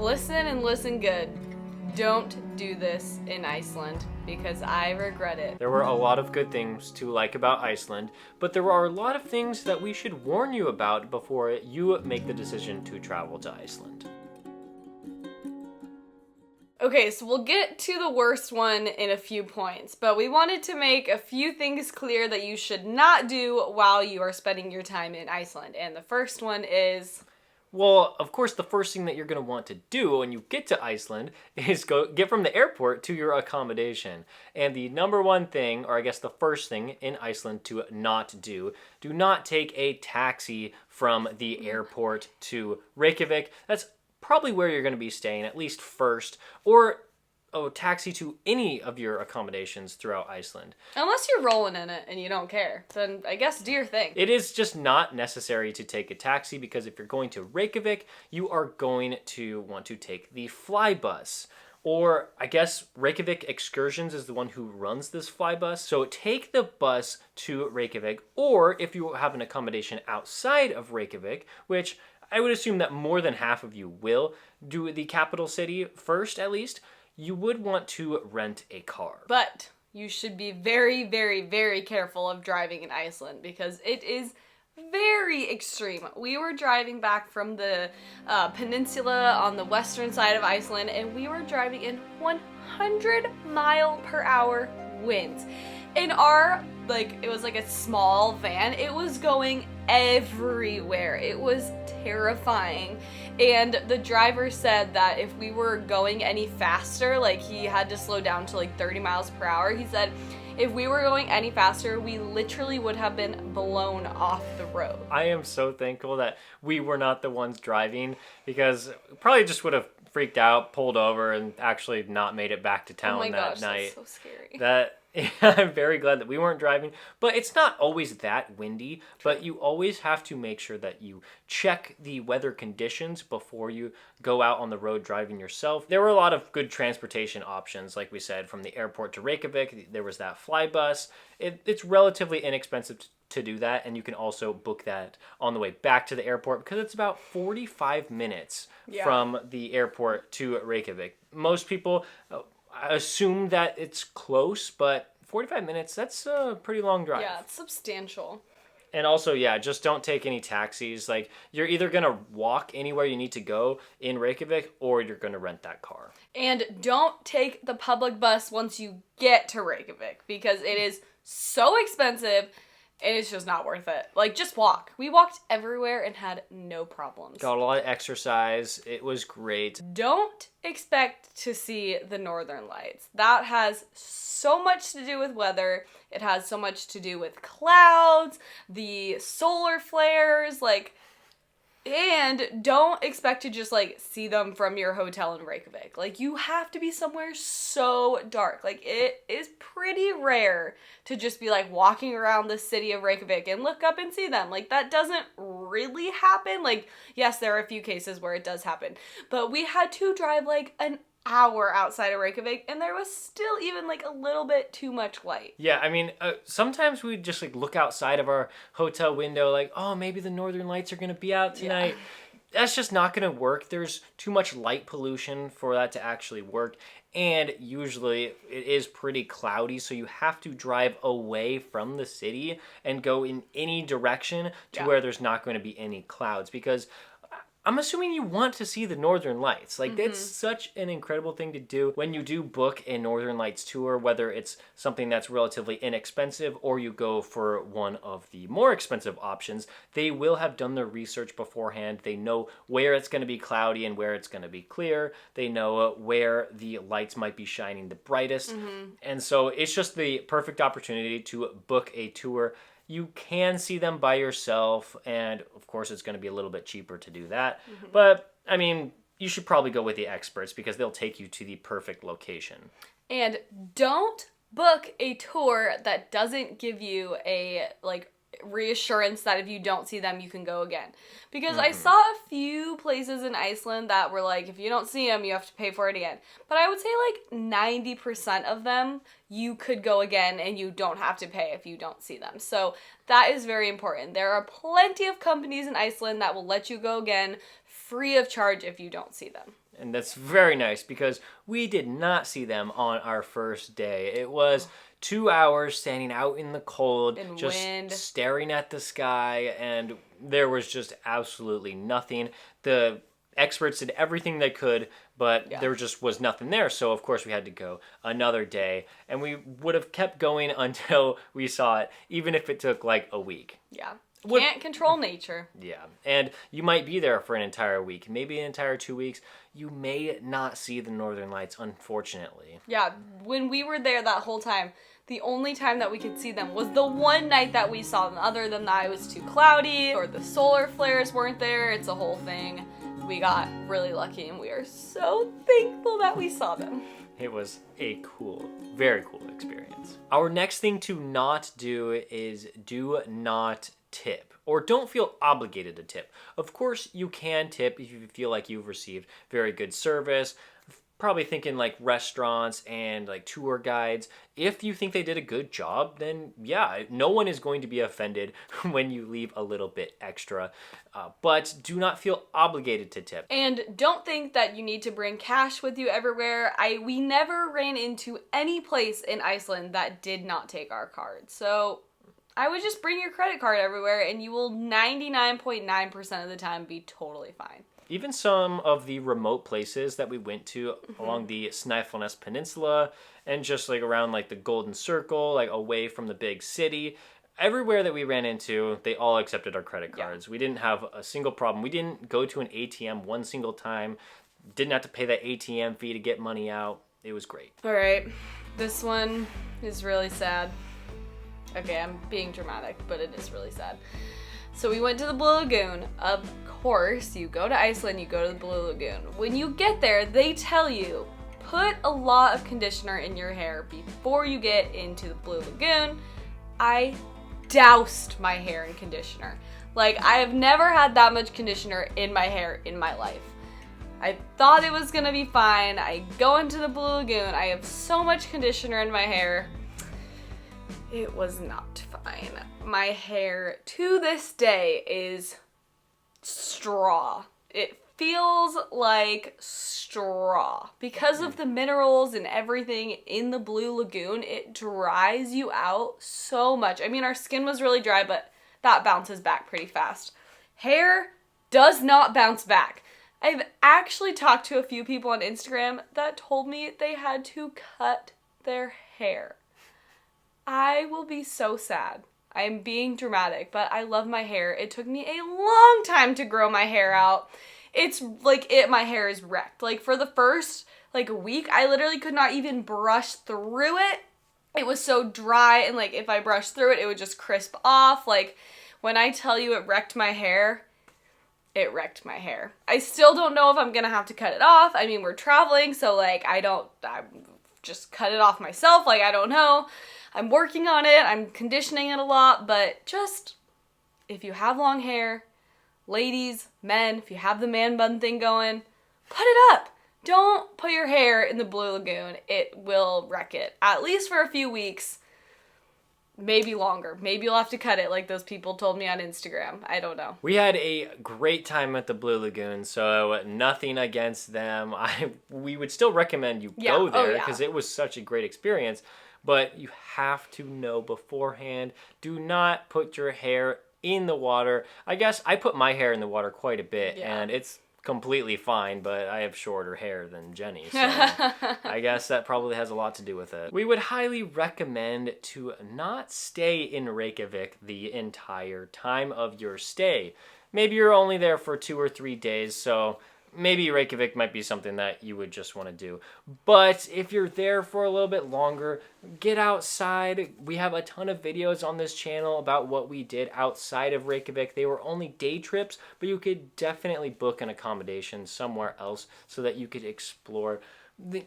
Listen and listen good. Don't do this in Iceland because I regret it. There were a lot of good things to like about Iceland, but there are a lot of things that we should warn you about before you make the decision to travel to Iceland. Okay, so we'll get to the worst one in a few points, but we wanted to make a few things clear that you should not do while you are spending your time in Iceland. And the first one is... Well, of course, the first thing that you're going to want to do when you get to Iceland is get from the airport to your accommodation. And the number one thing, or I guess the first thing in Iceland to not do not take a taxi from the airport to Reykjavik. That's probably where you're going to be staying, at least first, or a taxi to any of your accommodations throughout Iceland. Unless you're rolling in it and you don't care, then I guess do your thing. It is just not necessary to take a taxi because if you're going to Reykjavik, you are going to want to take the fly bus. Or I guess Reykjavik Excursions is the one who runs this fly bus. So take the bus to Reykjavik, or if you have an accommodation outside of Reykjavik, which I would assume that more than half of you will do the capital city first at least, you would want to rent a car. But you should be very, very, very careful of driving in Iceland because it is very extreme. We were driving back from the peninsula on the western side of Iceland and we were driving in 100-mile-per-hour winds. In our, it was like a small van, it was going everywhere. It was terrifying. And the driver said that if we were going any faster, he had to slow down to 30 miles per hour. He said if we were going any faster, we literally would have been blown off the road. I am so thankful that we were not the ones driving because we probably just would have freaked out, pulled over, and actually not made it back to town that night. That's so scary. I'm very glad that we weren't driving, but it's not always that windy, but you always have to make sure that you check the weather conditions before you go out on the road driving yourself. There were a lot of good transportation options, like we said, from the airport to Reykjavik. There was that fly bus. It's relatively inexpensive to do that, and you can also book that on the way back to the airport because it's about 45 minutes from the airport to Reykjavik. Most people assume that it's close, but 45 minutes, that's a pretty long drive. Yeah, it's substantial. And also, just don't take any taxis. You're either going to walk anywhere you need to go in Reykjavik, or you're going to rent that car. And don't take the public bus once you get to Reykjavik, because it is so expensive, and it's just not worth it. Just walk. We walked everywhere and had no problems. Got a lot of exercise. It was great. Don't expect to see the Northern Lights. That has so much to do with weather. It has so much to do with clouds, the solar flares, and don't expect to just, see them from your hotel in Reykjavik. You have to be somewhere so dark. It is pretty rare to just be, walking around the city of Reykjavik and look up and see them. That doesn't really happen. Yes, there are a few cases where it does happen. But we had to drive, an hour outside of Reykjavik, and there was still even, a little bit too much light. Yeah, I mean, sometimes we just, look outside of our hotel window, oh, maybe the Northern Lights are going to be out tonight. Yeah. That's just not going to work. There's too much light pollution for that to actually work, and usually it is pretty cloudy, so you have to drive away from the city and go in any direction to where there's not going to be any clouds, because I'm assuming you want to see the Northern Lights. It's such an incredible thing to do when you do book a Northern Lights tour, whether it's something that's relatively inexpensive or you go for one of the more expensive options. They will have done their research beforehand. They know where it's going to be cloudy and where it's going to be clear. They know where the lights might be shining the brightest. And so it's just the perfect opportunity to book a tour. You can see them by yourself, and of course it's going to be a little bit cheaper to do that. But, I mean, you should probably go with the experts because they'll take you to the perfect location. And don't book a tour that doesn't give you a, reassurance that if you don't see them, you can go again. Because I saw a few places in Iceland that were if you don't see them, you have to pay for it again. But I would say 90% of them, you could go again and you don't have to pay if you don't see them. So that is very important. There are plenty of companies in Iceland that will let you go again free of charge if you don't see them. And that's very nice because we did not see them on our first day. It was 2 hours standing out in the cold, In just wind. staring at the sky, and there was just absolutely nothing. The experts did everything they could, but there just was nothing there. So, of course, we had to go another day, and we would have kept going until we saw it, even if it took like a week. Yeah. Can't control nature. Yeah, and you might be there for an entire week, maybe an entire 2 weeks. You may not see the northern lights, unfortunately. Yeah, when we were there that whole time, the only time that we could see them was the one night that we saw them. Other than that, it was too cloudy, or the solar flares weren't there. It's a whole thing. We got really lucky, and we are so thankful that we saw them. It was a very cool experience. Our next thing to not do is do not tip, or don't feel obligated to tip. Of course, you can tip if you feel like you've received very good service. Probably thinking like restaurants and like tour guides. If you think they did a good job, then yeah, no one is going to be offended when you leave a little bit extra. But do not feel obligated to tip. And don't think that you need to bring cash with you everywhere. We never ran into any place in Iceland that did not take our card. So I would just bring your credit card everywhere and you will 99.9% of the time be totally fine. Even some of the remote places that we went to along the Snæfellsnes Peninsula and just like around like the Golden Circle, like away from the big city, everywhere that we ran into, they all accepted our credit cards. We didn't have a single problem. We didn't go to an ATM one single time, didn't have to pay that ATM fee to get money out. It was great. All right, this one is really sad. Okay, I'm being dramatic, but it is really sad. So we went to the Blue Lagoon. Of course, you go to Iceland, you go to the Blue Lagoon. When you get there, they tell you, put a lot of conditioner in your hair before you get into the Blue Lagoon. I doused my hair in conditioner. Like, I have never had that much conditioner in my hair in my life. I thought it was gonna be fine. I go into the Blue Lagoon. I have so much conditioner in my hair. It was not fine. My hair to this day is straw. It feels like straw. Because of the minerals and everything in the Blue Lagoon, it dries you out so much. I mean, our skin was really dry, but that bounces back pretty fast. Hair does not bounce back. I've actually talked to a few people on Instagram that told me they had to cut their hair. I will be so sad. I am being dramatic, but I love my hair. It took me a long time to grow my hair out. It's like my hair is wrecked. Like for the first week, I literally could not even brush through it. It was so dry, and like if I brushed through it, it would just crisp off. Like when I tell you it wrecked my hair, it wrecked my hair. I still don't know if I'm gonna have to cut it off. I mean, we're traveling, so like I just cut it off myself. Like I don't know. I'm working on it. I'm conditioning it a lot, but just if you have long hair, ladies, men, if you have the man bun thing going, put it up. Don't put your hair in the Blue Lagoon. It will wreck it. At least for a few weeks. Maybe longer. Maybe you'll have to cut it like those people told me on Instagram. I don't know. We had a great time at the Blue Lagoon, so nothing against them. We would still recommend you go there because it was such a great experience. But you have to know beforehand. Do not put your hair in the water. I guess I put my hair in the water quite a bit, and it's completely fine, but I have shorter hair than Jenny, so I guess that probably has a lot to do with it. We would highly recommend to not stay in Reykjavik the entire time of your stay. Maybe you're only there for 2 or 3 days, so maybe Reykjavik might be something that you would just want to do. But if you're there for a little bit longer, get outside. We have a ton of videos on this channel about what we did outside of Reykjavik. They were only day trips, but you could definitely book an accommodation somewhere else so that you could explore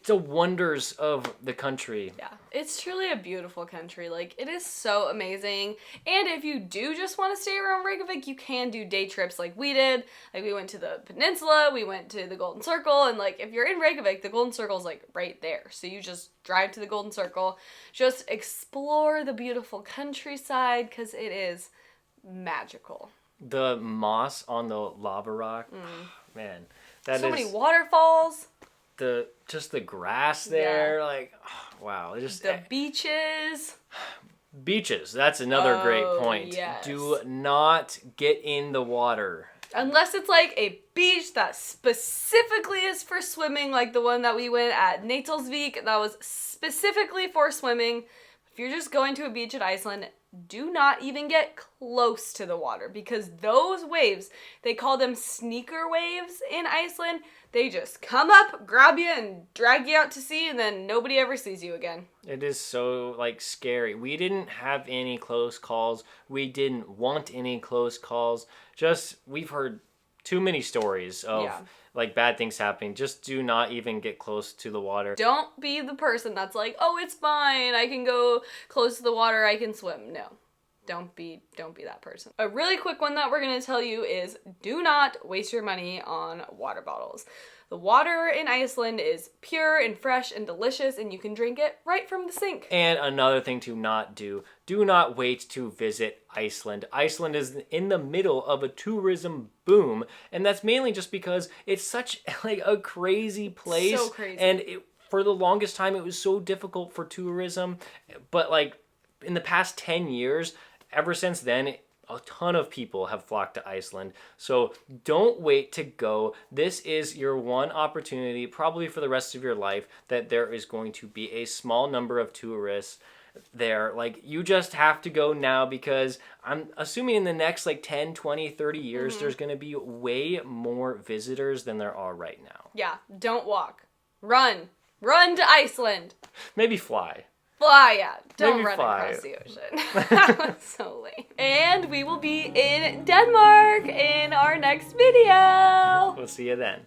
the wonders of the country. Yeah, it's truly a beautiful country. Like, it is so amazing. And if you do just want to stay around Reykjavik, you can do day trips like we did. Like, we went to the peninsula, we went to the Golden Circle, and like, if you're in Reykjavik, the Golden Circle is like right there. So you just drive to the Golden Circle, just explore the beautiful countryside, because it is magical. The moss on the lava rock, man. So many waterfalls. Just the grass there, like, oh, wow. The beaches. Beaches, that's another great point. Yes. Do not get in the water. Unless it's like a beach that specifically is for swimming, like the one that we went at Reykjavik, that was specifically for swimming. If you're just going to a beach in Iceland, do not even get close to the water, because those waves, they call them sneaker waves in Iceland. They just come up, grab you, and drag you out to sea, and then nobody ever sees you again. It is so, like, scary. We didn't have any close calls. We didn't want any close calls. Just, we've heard too many stories of, like, bad things happening. Just do not even get close to the water. Don't be the person that's like, oh, it's fine, I can go close to the water, I can swim. No. Don't be that person. A really quick one that we're going to tell you is do not waste your money on water bottles. The water in Iceland is pure and fresh and delicious, and you can drink it right from the sink. And another thing to not do not wait to visit Iceland. Iceland is in the middle of a tourism boom, and that's mainly just because it's such like a crazy place. So crazy. And for the longest time, it was so difficult for tourism, but like in the past 10 years, ever since then, a ton of people have flocked to Iceland. So don't wait to go. This is your one opportunity, probably for the rest of your life, that there is going to be a small number of tourists there. Like, you just have to go now, because I'm assuming in the next like 10, 20, 30 years, there's going to be way more visitors than there are right now. Yeah, don't walk. Run. Run to Iceland. Maybe fly. Fly, yeah. Don't Maybe run fly. across the ocean. That was so lame. And we will be in Denmark in our next video. We'll see you then.